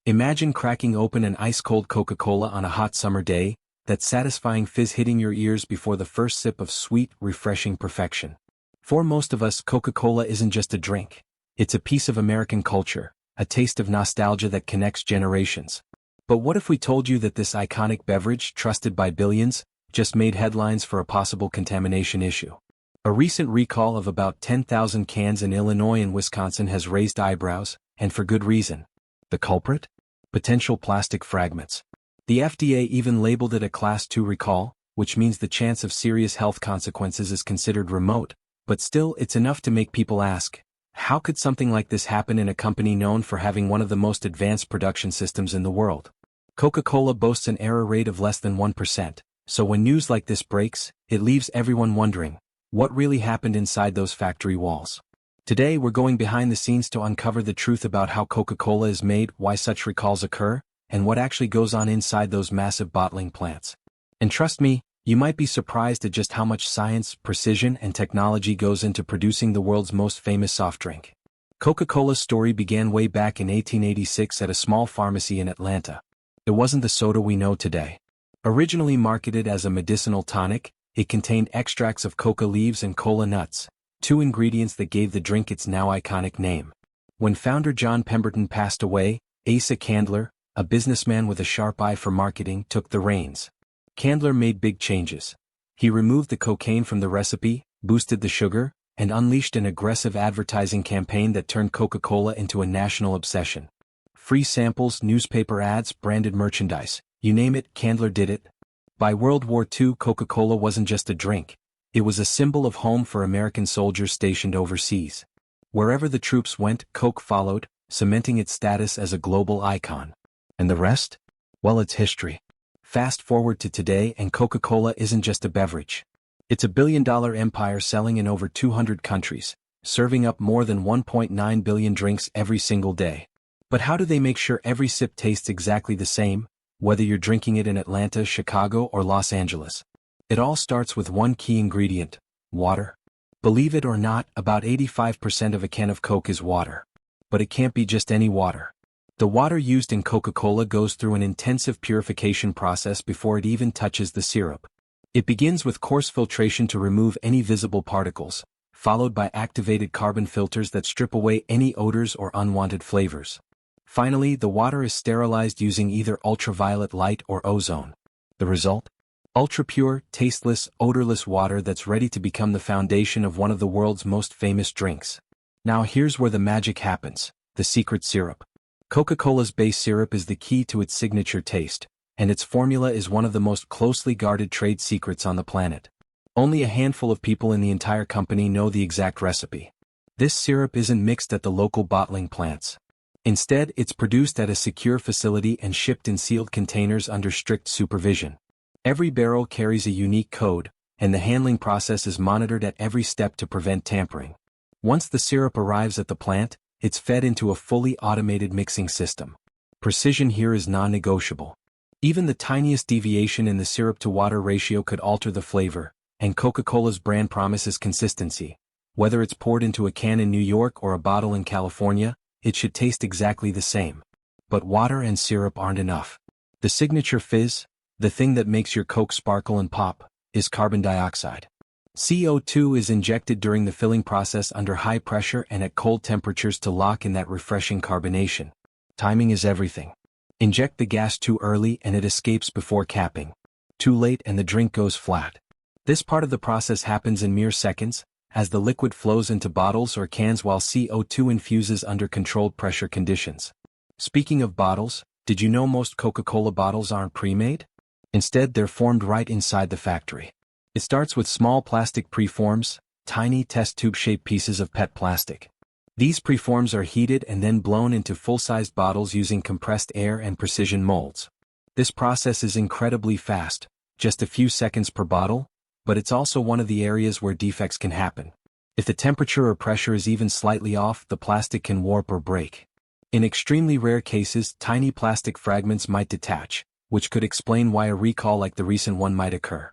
Imagine cracking open an ice-cold Coca-Cola on a hot summer day, that satisfying fizz hitting your ears before the first sip of sweet, refreshing perfection. For most of us, Coca-Cola isn't just a drink. It's a piece of American culture, a taste of nostalgia that connects generations. But what if we told you that this iconic beverage, trusted by billions, just made headlines for a possible contamination issue? A recent recall of about 10,000 cans in Illinois and Wisconsin has raised eyebrows, and for good reason. The culprit? Potential plastic fragments. The FDA even labeled it a Class 2 recall, which means the chance of serious health consequences is considered remote, but still it's enough to make people ask, how could something like this happen in a company known for having one of the most advanced production systems in the world? Coca-Cola boasts an error rate of less than 1%, so when news like this breaks, it leaves everyone wondering, what really happened inside those factory walls? Today we're going behind the scenes to uncover the truth about how Coca-Cola is made, why such recalls occur, and what actually goes on inside those massive bottling plants. And trust me, you might be surprised at just how much science, precision, and technology goes into producing the world's most famous soft drink. Coca-Cola's story began way back in 1886 at a small pharmacy in Atlanta. It wasn't the soda we know today. Originally marketed as a medicinal tonic, it contained extracts of coca leaves and cola nuts, two ingredients that gave the drink its now iconic name. When founder John Pemberton passed away, Asa Candler, a businessman with a sharp eye for marketing, took the reins. Candler made big changes. He removed the cocaine from the recipe, boosted the sugar, and unleashed an aggressive advertising campaign that turned Coca-Cola into a national obsession. Free samples, newspaper ads, branded merchandise, you name it, Candler did it. By World War II, Coca-Cola wasn't just a drink. It was a symbol of home for American soldiers stationed overseas. Wherever the troops went, Coke followed, cementing its status as a global icon. And the rest? Well, it's history. Fast forward to today and Coca-Cola isn't just a beverage. It's a billion-dollar empire selling in over 200 countries, serving up more than 1.9 billion drinks every single day. But how do they make sure every sip tastes exactly the same, whether you're drinking it in Atlanta, Chicago, or Los Angeles? It all starts with one key ingredient: water. Believe it or not, about 85% of a can of Coke is water. But it can't be just any water. The water used in Coca-Cola goes through an intensive purification process before it even touches the syrup. It begins with coarse filtration to remove any visible particles, followed by activated carbon filters that strip away any odors or unwanted flavors. Finally, the water is sterilized using either ultraviolet light or ozone. The result? Ultra-pure, tasteless, odorless water that's ready to become the foundation of one of the world's most famous drinks. Now here's where the magic happens: the secret syrup. Coca-Cola's base syrup is the key to its signature taste, and its formula is one of the most closely guarded trade secrets on the planet. Only a handful of people in the entire company know the exact recipe. This syrup isn't mixed at the local bottling plants. Instead, it's produced at a secure facility and shipped in sealed containers under strict supervision. Every barrel carries a unique code, and the handling process is monitored at every step to prevent tampering. Once the syrup arrives at the plant, it's fed into a fully automated mixing system. Precision here is non-negotiable. Even the tiniest deviation in the syrup-to-water ratio could alter the flavor, and Coca-Cola's brand promises consistency. Whether it's poured into a can in New York or a bottle in California, it should taste exactly the same. But water and syrup aren't enough. The signature fizz, the thing that makes your Coke sparkle and pop, is carbon dioxide. CO2 is injected during the filling process under high pressure and at cold temperatures to lock in that refreshing carbonation. Timing is everything. Inject the gas too early and it escapes before capping. Too late and the drink goes flat. This part of the process happens in mere seconds, as the liquid flows into bottles or cans while CO2 infuses under controlled pressure conditions. Speaking of bottles, did you know most Coca-Cola bottles aren't pre-made? Instead, they're formed right inside the factory. It starts with small plastic preforms, tiny test tube-shaped pieces of PET plastic. These preforms are heated and then blown into full-sized bottles using compressed air and precision molds. This process is incredibly fast, just a few seconds per bottle, but it's also one of the areas where defects can happen. If the temperature or pressure is even slightly off, the plastic can warp or break. In extremely rare cases, tiny plastic fragments might detach, which could explain why a recall like the recent one might occur.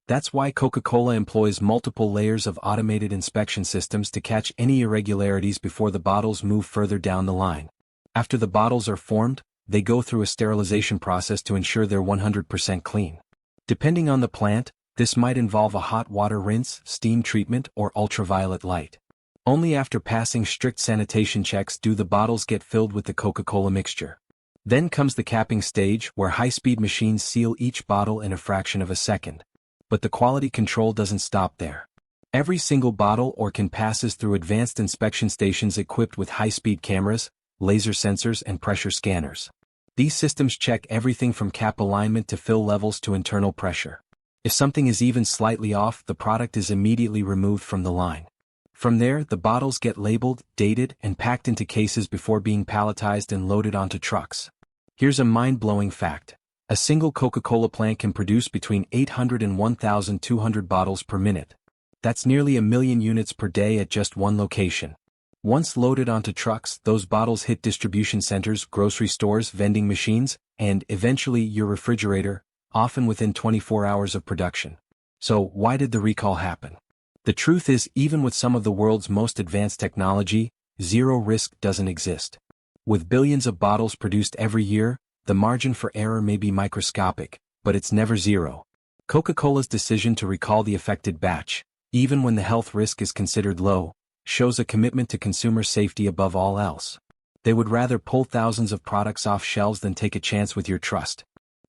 That's why Coca-Cola employs multiple layers of automated inspection systems to catch any irregularities before the bottles move further down the line. After the bottles are formed, they go through a sterilization process to ensure they're 100% clean. Depending on the plant, this might involve a hot water rinse, steam treatment, or ultraviolet light. Only after passing strict sanitation checks do the bottles get filled with the Coca-Cola mixture. Then comes the capping stage, where high-speed machines seal each bottle in a fraction of a second. But the quality control doesn't stop there. Every single bottle or can passes through advanced inspection stations equipped with high-speed cameras, laser sensors, and pressure scanners. These systems check everything from cap alignment to fill levels to internal pressure. If something is even slightly off, the product is immediately removed from the line. From there, the bottles get labeled, dated, and packed into cases before being palletized and loaded onto trucks. Here's a mind-blowing fact. A single Coca-Cola plant can produce between 800 and 1,200 bottles per minute. That's nearly 1 million units per day at just one location. Once loaded onto trucks, those bottles hit distribution centers, grocery stores, vending machines, and, eventually, your refrigerator, often within 24 hours of production. So, why did the recall happen? The truth is, even with some of the world's most advanced technology, zero risk doesn't exist. With billions of bottles produced every year, the margin for error may be microscopic, but it's never zero. Coca-Cola's decision to recall the affected batch, even when the health risk is considered low, shows a commitment to consumer safety above all else. They would rather pull thousands of products off shelves than take a chance with your trust.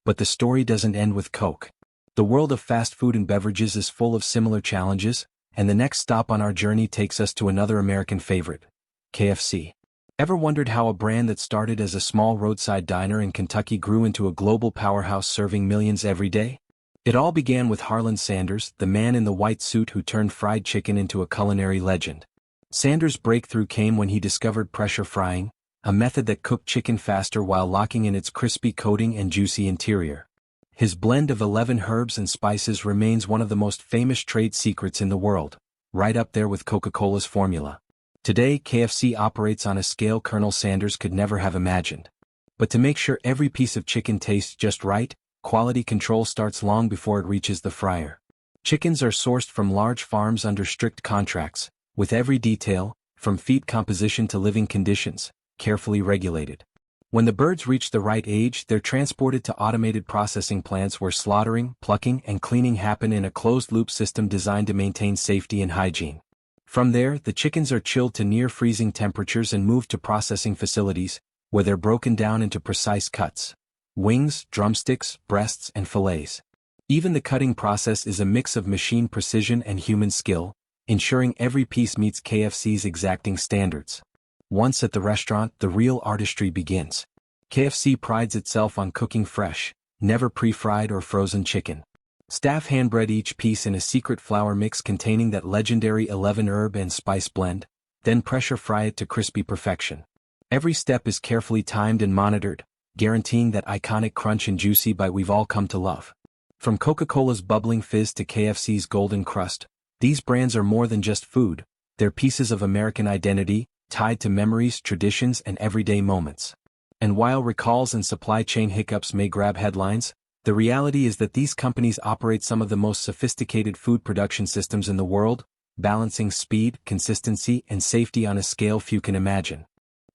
But the story doesn't end with Coke. The world of fast food and beverages is full of similar challenges, and the next stop on our journey takes us to another American favorite, KFC. Ever wondered how a brand that started as a small roadside diner in Kentucky grew into a global powerhouse serving millions every day? It all began with Harlan Sanders, the man in the white suit who turned fried chicken into a culinary legend. Sanders' breakthrough came when he discovered pressure frying, a method that cooked chicken faster while locking in its crispy coating and juicy interior. His blend of 11 herbs and spices remains one of the most famous trade secrets in the world, right up there with Coca-Cola's formula. Today, KFC operates on a scale Colonel Sanders could never have imagined. But to make sure every piece of chicken tastes just right, quality control starts long before it reaches the fryer. Chickens are sourced from large farms under strict contracts, with every detail, from feed composition to living conditions, carefully regulated. When the birds reach the right age, they're transported to automated processing plants where slaughtering, plucking, and cleaning happen in a closed-loop system designed to maintain safety and hygiene. From there, the chickens are chilled to near-freezing temperatures and moved to processing facilities, where they're broken down into precise cuts: wings, drumsticks, breasts, and fillets. Even the cutting process is a mix of machine precision and human skill, ensuring every piece meets KFC's exacting standards. Once at the restaurant, the real artistry begins. KFC prides itself on cooking fresh, never pre-fried or frozen chicken. Staff hand-bread each piece in a secret flour mix containing that legendary 11 herb and spice blend, then pressure fry it to crispy perfection. Every step is carefully timed and monitored, guaranteeing that iconic crunch and juicy bite we've all come to love. From Coca-Cola's bubbling fizz to KFC's golden crust, these brands are more than just food, they're pieces of American identity, tied to memories, traditions, and everyday moments. And while recalls and supply chain hiccups may grab headlines, the reality is that these companies operate some of the most sophisticated food production systems in the world, balancing speed, consistency, and safety on a scale few can imagine.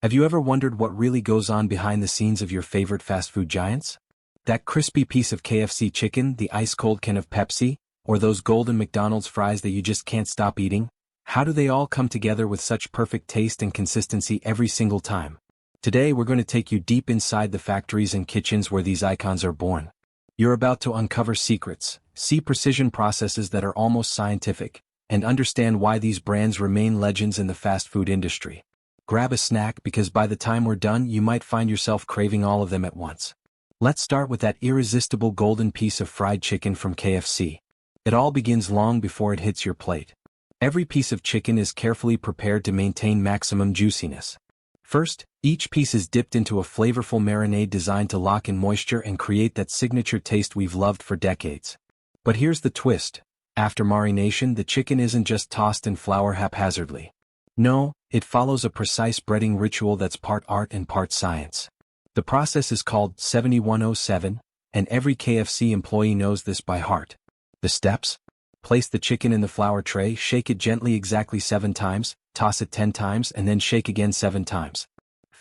Have you ever wondered what really goes on behind the scenes of your favorite fast food giants? That crispy piece of KFC chicken, the ice-cold can of Pepsi, or those golden McDonald's fries that you just can't stop eating? How do they all come together with such perfect taste and consistency every single time? Today we're going to take you deep inside the factories and kitchens where these icons are born. You're about to uncover secrets, see precision processes that are almost scientific, and understand why these brands remain legends in the fast food industry. Grab a snack because by the time we're done you might find yourself craving all of them at once. Let's start with that irresistible golden piece of fried chicken from KFC. It all begins long before it hits your plate. Every piece of chicken is carefully prepared to maintain maximum juiciness. First, each piece is dipped into a flavorful marinade designed to lock in moisture and create that signature taste we've loved for decades. But here's the twist. After marination, the chicken isn't just tossed in flour haphazardly. No, it follows a precise breading ritual that's part art and part science. The process is called 7107, and every KFC employee knows this by heart. The steps? Place the chicken in the flour tray, shake it gently exactly 7 times, toss it 10 times, and then shake again 7 times.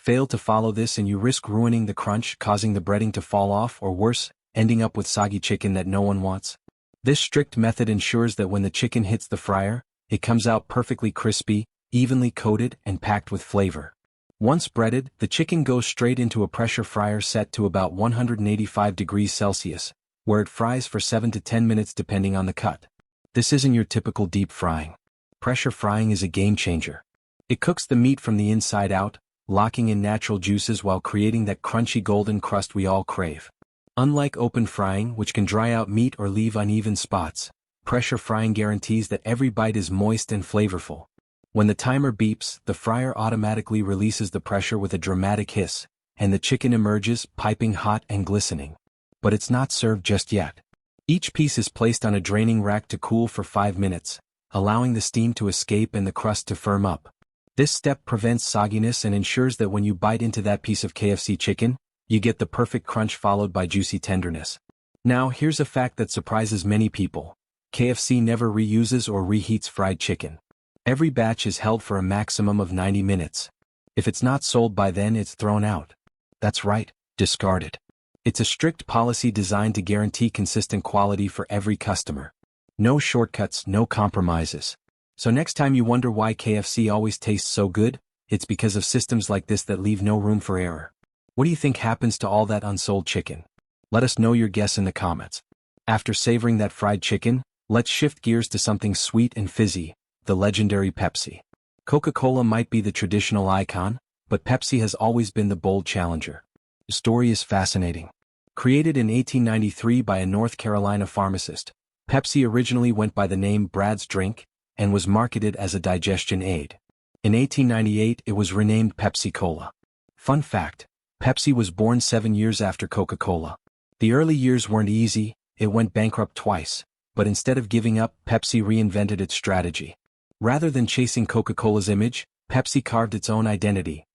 Fail to follow this and you risk ruining the crunch, causing the breading to fall off, or worse, ending up with soggy chicken that no one wants. This strict method ensures that when the chicken hits the fryer, it comes out perfectly crispy, evenly coated, and packed with flavor. Once breaded, the chicken goes straight into a pressure fryer set to about 185 degrees Celsius, where it fries for 7 to 10 minutes depending on the cut. This isn't your typical deep frying. Pressure frying is a game changer. It cooks the meat from the inside out, locking in natural juices while creating that crunchy golden crust we all crave. Unlike open frying, which can dry out meat or leave uneven spots, pressure frying guarantees that every bite is moist and flavorful. When the timer beeps, the fryer automatically releases the pressure with a dramatic hiss, and the chicken emerges, piping hot and glistening. But it's not served just yet. Each piece is placed on a draining rack to cool for 5 minutes, allowing the steam to escape and the crust to firm up. This step prevents sogginess and ensures that when you bite into that piece of KFC chicken, you get the perfect crunch followed by juicy tenderness. Now, here's a fact that surprises many people. KFC never reuses or reheats fried chicken. Every batch is held for a maximum of 90 minutes. If it's not sold by then, it's thrown out. That's right, discarded. It's a strict policy designed to guarantee consistent quality for every customer. No shortcuts, no compromises. So next time you wonder why KFC always tastes so good, it's because of systems like this that leave no room for error. What do you think happens to all that unsold chicken? Let us know your guess in the comments. After savoring that fried chicken, let's shift gears to something sweet and fizzy, the legendary Pepsi. Coca-Cola might be the traditional icon, but Pepsi has always been the bold challenger. The story is fascinating. Created in 1893 by a North Carolina pharmacist, Pepsi originally went by the name Brad's Drink and was marketed as a digestion aid. In 1898, it was renamed Pepsi-Cola. Fun fact, Pepsi was born 7 years after Coca-Cola. The early years weren't easy, it went bankrupt twice, but instead of giving up, Pepsi reinvented its strategy. Rather than chasing Coca-Cola's image, Pepsi carved its own identity.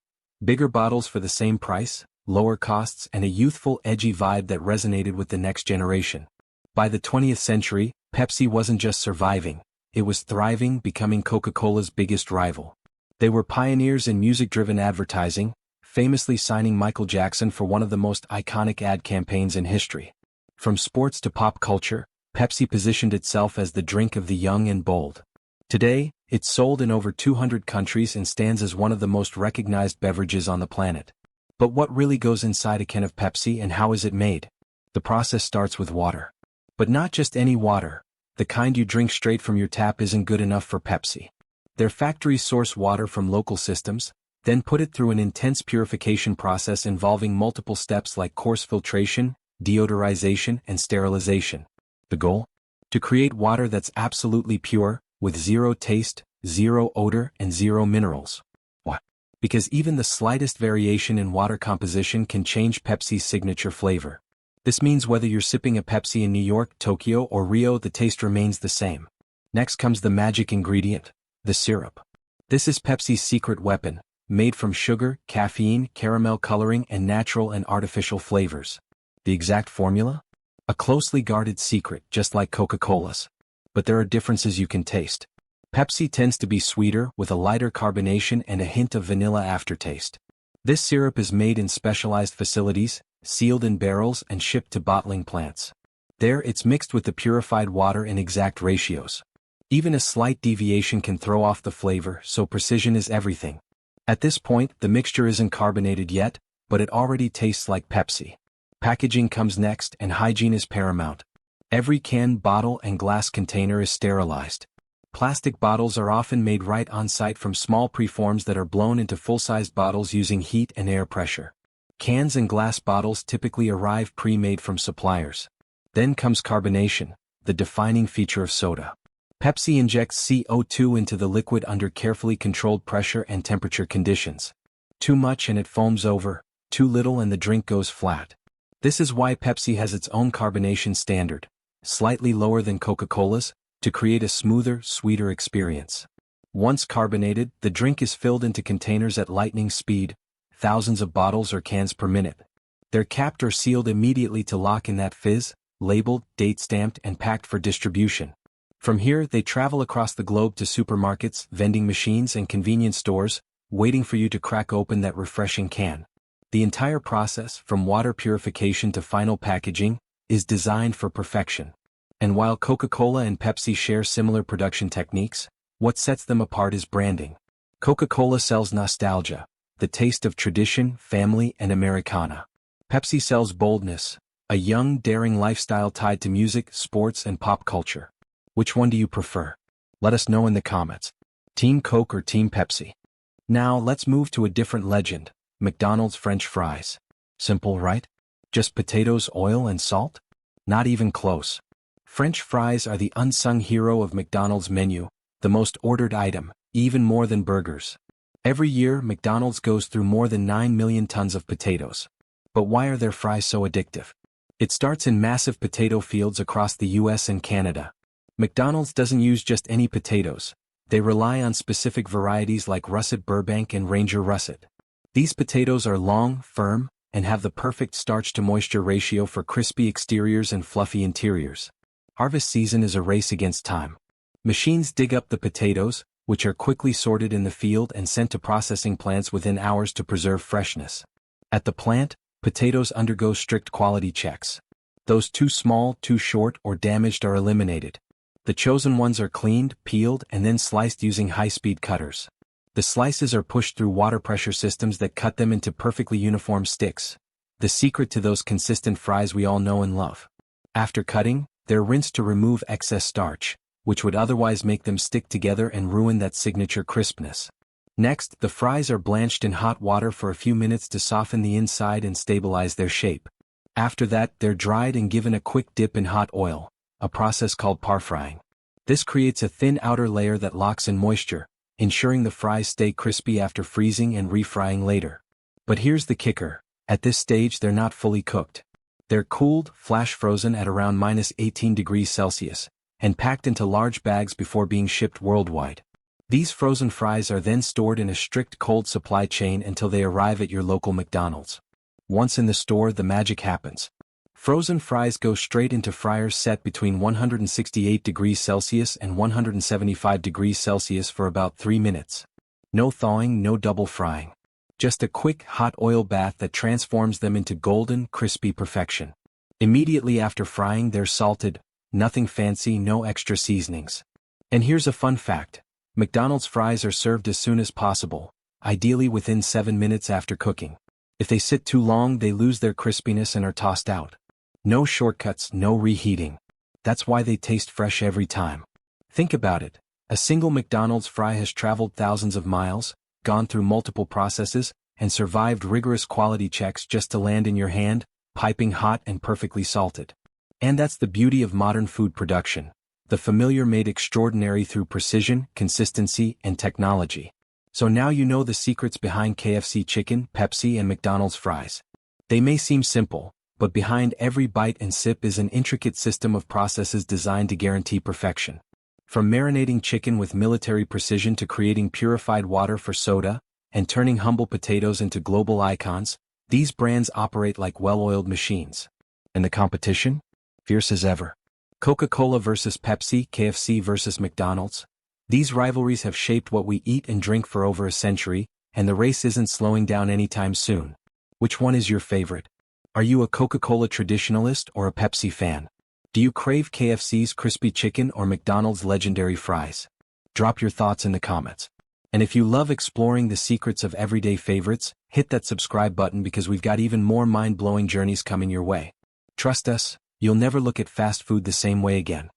Bigger bottles for the same price, lower costs, and a youthful, edgy vibe that resonated with the next generation. By the 20th century, Pepsi wasn't just surviving, it was thriving, becoming Coca-Cola's biggest rival. They were pioneers in music-driven advertising, famously signing Michael Jackson for one of the most iconic ad campaigns in history. From sports to pop culture, Pepsi positioned itself as the drink of the young and bold. Today, it's sold in over 200 countries and stands as one of the most recognized beverages on the planet. But what really goes inside a can of Pepsi and how is it made? The process starts with water. But not just any water. The kind you drink straight from your tap isn't good enough for Pepsi. Their factories source water from local systems, then put it through an intense purification process involving multiple steps like coarse filtration, deodorization, and sterilization. The goal? To create water that's absolutely pure, with zero taste, zero odor, and zero minerals. Why? Because even the slightest variation in water composition can change Pepsi's signature flavor. This means whether you're sipping a Pepsi in New York, Tokyo, or Rio, the taste remains the same. Next comes the magic ingredient, the syrup. This is Pepsi's secret weapon, made from sugar, caffeine, caramel coloring, and natural and artificial flavors. The exact formula? A closely guarded secret, just like Coca-Cola's. But there are differences you can taste. Pepsi tends to be sweeter, with a lighter carbonation and a hint of vanilla aftertaste. This syrup is made in specialized facilities, sealed in barrels and shipped to bottling plants. There, it's mixed with the purified water in exact ratios. Even a slight deviation can throw off the flavor, so precision is everything. At this point, the mixture isn't carbonated yet, but it already tastes like Pepsi. Packaging comes next, and hygiene is paramount. Every can, bottle, and glass container is sterilized. Plastic bottles are often made right on site from small preforms that are blown into full-sized bottles using heat and air pressure. Cans and glass bottles typically arrive pre-made from suppliers. Then comes carbonation, the defining feature of soda. Pepsi injects CO2 into the liquid under carefully controlled pressure and temperature conditions. Too much and it foams over, too little and the drink goes flat. This is why Pepsi has its own carbonation standard, slightly lower than Coca-Cola's, to create a smoother, sweeter experience. Once carbonated, the drink is filled into containers at lightning speed, thousands of bottles or cans per minute. They're capped or sealed immediately to lock in that fizz, labeled, date-stamped, and packed for distribution. From here, they travel across the globe to supermarkets, vending machines, and convenience stores, waiting for you to crack open that refreshing can. The entire process, from water purification to final packaging, is designed for perfection. And while Coca-Cola and Pepsi share similar production techniques, what sets them apart is branding. Coca-Cola sells nostalgia, the taste of tradition, family, and Americana. Pepsi sells boldness, a young, daring lifestyle tied to music, sports, and pop culture. Which one do you prefer? Let us know in the comments. Team Coke or Team Pepsi? Now let's move to a different legend, McDonald's French fries. Simple, right? Just potatoes, oil, and salt? Not even close. French fries are the unsung hero of McDonald's menu, the most ordered item, even more than burgers. Every year, McDonald's goes through more than 9 million tons of potatoes. But why are their fries so addictive? It starts in massive potato fields across the US and Canada. McDonald's doesn't use just any potatoes. They rely on specific varieties like Russet Burbank and Ranger Russet. These potatoes are long, firm, and have the perfect starch-to-moisture ratio for crispy exteriors and fluffy interiors. Harvest season is a race against time. Machines dig up the potatoes, which are quickly sorted in the field and sent to processing plants within hours to preserve freshness. At the plant, potatoes undergo strict quality checks. Those too small, too short, or damaged are eliminated. The chosen ones are cleaned, peeled, and then sliced using high-speed cutters. The slices are pushed through water pressure systems that cut them into perfectly uniform sticks. The secret to those consistent fries we all know and love. After cutting, they're rinsed to remove excess starch, which would otherwise make them stick together and ruin that signature crispness. Next, the fries are blanched in hot water for a few minutes to soften the inside and stabilize their shape. After that, they're dried and given a quick dip in hot oil, a process called par-frying. This creates a thin outer layer that locks in moisture, ensuring the fries stay crispy after freezing and refrying later. But here's the kicker. At this stage, they're not fully cooked. They're cooled, flash frozen at around -18 degrees Celsius, and packed into large bags before being shipped worldwide. These frozen fries are then stored in a strict cold supply chain until they arrive at your local McDonald's. Once in the store, the magic happens. Frozen fries go straight into fryers set between 168 degrees Celsius and 175 degrees Celsius for about 3 minutes. No thawing, no double frying. Just a quick, hot oil bath that transforms them into golden, crispy perfection. Immediately after frying, they're salted. Nothing fancy, no extra seasonings. And here's a fun fact. McDonald's fries are served as soon as possible, ideally within 7 minutes after cooking. If they sit too long, they lose their crispiness and are tossed out. No shortcuts, no reheating. That's why they taste fresh every time. Think about it. A single McDonald's fry has traveled thousands of miles, gone through multiple processes, and survived rigorous quality checks just to land in your hand, piping hot and perfectly salted. And that's the beauty of modern food production. The familiar made extraordinary through precision, consistency, and technology. So now you know the secrets behind KFC chicken, Pepsi, and McDonald's fries. They may seem simple, but behind every bite and sip is an intricate system of processes designed to guarantee perfection. From marinating chicken with military precision to creating purified water for soda, and turning humble potatoes into global icons, these brands operate like well-oiled machines. And the competition? Fierce as ever. Coca-Cola versus Pepsi, KFC versus McDonald's. These rivalries have shaped what we eat and drink for over a century, and the race isn't slowing down anytime soon. Which one is your favorite? Are you a Coca-Cola traditionalist or a Pepsi fan? Do you crave KFC's crispy chicken or McDonald's legendary fries? Drop your thoughts in the comments. And if you love exploring the secrets of everyday favorites, hit that subscribe button because we've got even more mind-blowing journeys coming your way. Trust us, you'll never look at fast food the same way again.